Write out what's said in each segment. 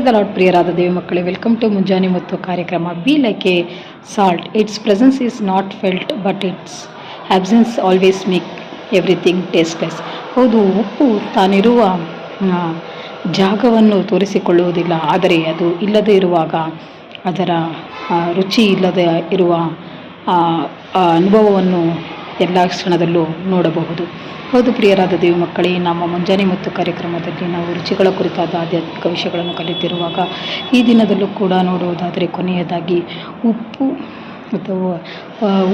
Praise the lord. ಪ್ರಿಯರಾದ ದೇವ ಮಕ್ಕಳೇ, welcome to ಮುಂಜಾನೆ ಮತ್ತು ಕಾರ್ಯಕ್ರಮ. Be like A salt, it's presence is not felt but it's absence always make everything tasteless. ಹೌದು, ಉಪ್ಪು ತಾನಿರುವ ಜಾಗವನ್ನು ತೋರಿಸಿಕೊಳ್ಳುವುದಿಲ್ಲ, ಆದರೆ ಅದು ಇಲ್ಲದೇ ಇರುವಾಗ ಅದರ ರುಚಿ ಇಲ್ಲದೆ ಇರುವ ಅನುಭವವನ್ನು ಎಲ್ಲ ಕ್ಷಣದಲ್ಲೂ ನೋಡಬಹುದು. ಹೌದು ಪ್ರಿಯರಾದ ದೇವ ಮಕ್ಕಳೇ, ನಮ್ಮ ಮುಂಜಾನೆ ಮತ್ತು ಕಾರ್ಯಕ್ರಮದಲ್ಲಿ ನಾವು ರುಚಿಗಳ ಕುರಿತಾದ ಆಧ್ಯಾತ್ಮಿಕ ವಿಷಯಗಳನ್ನು ಕಲಿತಿರುವಾಗ ಈ ದಿನದಲ್ಲೂ ಕೂಡ ನೋಡುವುದಾದರೆ ಕೊನೆಯದಾಗಿ ಉಪ್ಪು ಅಥವಾ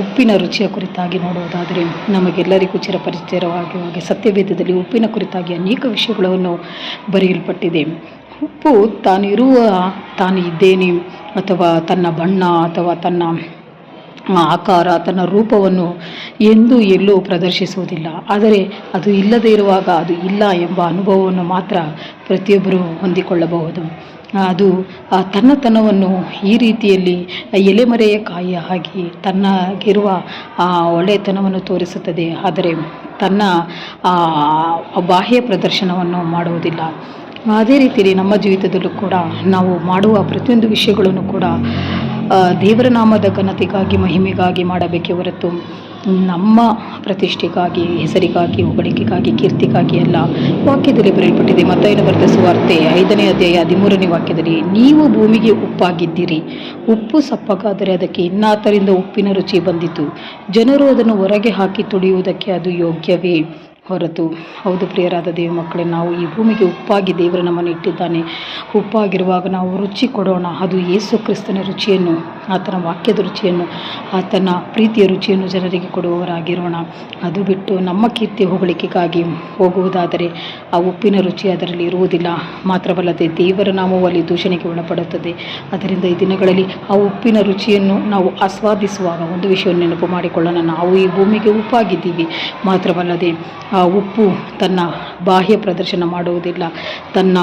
ಉಪ್ಪಿನ ರುಚಿಯ ಕುರಿತಾಗಿ ನೋಡುವುದಾದರೆ ನಮಗೆಲ್ಲರಿಗೂ ಚಿರಪರಿಚಿತವಾಗಿರುವಾಗ ಸತ್ಯವೇದದಲ್ಲಿ ಉಪ್ಪಿನ ಕುರಿತಾಗಿ ಅನೇಕ ವಿಷಯಗಳನ್ನು ಬರೆಯಲ್ಪಟ್ಟಿದೆ. ಉಪ್ಪು ತಾನು ಇದ್ದೇನೆ ಅಥವಾ ತನ್ನ ಬಣ್ಣ ಅಥವಾ ತನ್ನ ಆಕಾರ, ತನ್ನ ರೂಪವನ್ನು ಎಲ್ಲೂ ಪ್ರದರ್ಶಿಸುವುದಿಲ್ಲ. ಆದರೆ ಅದು ಇಲ್ಲದೇ ಇರುವಾಗ ಅದು ಇಲ್ಲ ಎಂಬ ಅನುಭವವನ್ನು ಮಾತ್ರ ಪ್ರತಿಯೊಬ್ಬರೂ ಹೊಂದಿಕೊಳ್ಳಬಹುದು. ಅದು ತನ್ನತನವನ್ನು ಈ ರೀತಿಯಲ್ಲಿ ಎಲೆಮರೆಯ ಕಾಯಿಯ ಹಾಗೆ ತನ್ನಗಿರುವ ಒಳ್ಳೆಯತನವನ್ನು ತೋರಿಸುತ್ತದೆ, ಆದರೆ ತನ್ನ ಬಾಹ್ಯ ಪ್ರದರ್ಶನವನ್ನು ಮಾಡುವುದಿಲ್ಲ. ಅದೇ ರೀತಿಯಲ್ಲಿ ನಮ್ಮ ಜೀವಿತದಲ್ಲೂ ಕೂಡ ನಾವು ಮಾಡುವ ಪ್ರತಿಯೊಂದು ವಿಷಯಗಳನ್ನು ಕೂಡ ದೇವರ ನಾಮದ ಘನತೆಗಾಗಿ, ಮಹಿಮೆಗಾಗಿ ಮಾಡಬೇಕೇ ಹೊರತು ನಮ್ಮ ಪ್ರತಿಷ್ಠೆಗಾಗಿ, ಹೆಸರಿಗಾಗಿ, ಹೊಗಳಿಕೆಗಾಗಿ, ಕೀರ್ತಿಗಾಗಿ ಅಲ್ಲ. ವಾಕ್ಯದಲ್ಲಿ ಬರೆಯಲ್ಪಟ್ಟಿದೆ, ಮತ್ತಾಯನ ಬರೆದ ಸುವಾರ್ತೆ 5ನೇ ಅಧ್ಯಾಯ 13ನೇ ವಾಕ್ಯದಲ್ಲಿ, ನೀವು ಭೂಮಿಗೆ ಉಪ್ಪಾಗಿದ್ದೀರಿ. ಉಪ್ಪು ಸಪ್ಪಗಾದರೆ ಅದಕ್ಕೆ ಇನ್ನಾತರಿಂದ ಉಪ್ಪಿನ ರುಚಿ ಬಂದಿತು. ಜನರು ಅದನ್ನು ಹೊರಗೆ ಹಾಕಿ ತುಳಿಯುವುದಕ್ಕೆ ಅದು ಯೋಗ್ಯವೇ ಹೊರತು. ಹೌದು ಪ್ರಿಯರಾದ ದೇವ ಮಕ್ಕಳೇ, ನಾವು ಈ ಭೂಮಿಗೆ ಉಪ್ಪಾಗಿ ದೇವರು ನಮ್ಮನ್ನು ಇಟ್ಟಿದ್ದಾನೆ. ಉಪ್ಪಾಗಿರುವಾಗ ನಾವು ರುಚಿ ಕೊಡೋಣ. ಅದು ಯೇಸು ಕ್ರಿಸ್ತನ ರುಚಿಯನ್ನು, ಆತನ ವಾಕ್ಯದ ರುಚಿಯನ್ನು, ಆತನ ಪ್ರೀತಿಯ ರುಚಿಯನ್ನು ಜನರಿಗೆ ಕೊಡುವವರಾಗಿರೋಣ. ಅದು ಬಿಟ್ಟು ನಮ್ಮ ಕೀರ್ತಿ ಹೊಗಳಿಕೆಗಾಗಿ ಹೋಗುವುದಾದರೆ ಆ ಉಪ್ಪಿನ ರುಚಿ ಅದರಲ್ಲಿ ಇರುವುದಿಲ್ಲ. ಮಾತ್ರವಲ್ಲದೆ ದೇವರ ನಾಮವು ಅಲ್ಲಿ ದೂಷಣೆಗೆ ಒಳಪಡುತ್ತದೆ. ಅದರಿಂದ ಈ ದಿನಗಳಲ್ಲಿ ಆ ಉಪ್ಪಿನ ರುಚಿಯನ್ನು ನಾವು ಆಸ್ವಾದಿಸುವಾಗ ಒಂದು ವಿಷಯವನ್ನು ನೆನಪು ಮಾಡಿಕೊಳ್ಳೋಣ. ನಾವು ಈ ಭೂಮಿಗೆ ಉಪ್ಪಾಗಿದ್ದೀವಿ. ಮಾತ್ರವಲ್ಲದೆ ಆ ಉಪ್ಪು ತನ್ನ ಬಾಹ್ಯ ಪ್ರದರ್ಶನ ಮಾಡುವುದಿಲ್ಲ. ತನ್ನ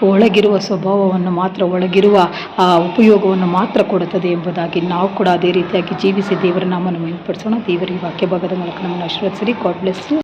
ಒಳಗಿರುವ ಸ್ವಭಾವವನ್ನು ಮಾತ್ರ, ಒಳಗಿರುವ ಆ ಉಪಯೋಗವನ್ನು ಮಾತ್ರ ಕೊಡುತ್ತದೆ ಎಂಬುದಾಗಿ ನಾವು ಕೂಡ ಅದೇ ರೀತಿಯಾಗಿ ಜೀವಿಸಿ ದೇವರ ನಾಮವನ್ನು ಮಹಿಮೆಪಡಿಸೋಣ. ದೇವರ ಈ ವಾಕ್ಯ ಭಾಗದ ಮೂಲಕ ನಮ್ಮನ್ನು ಆಶೀರ್ವದಿಸಲಿ. God bless you.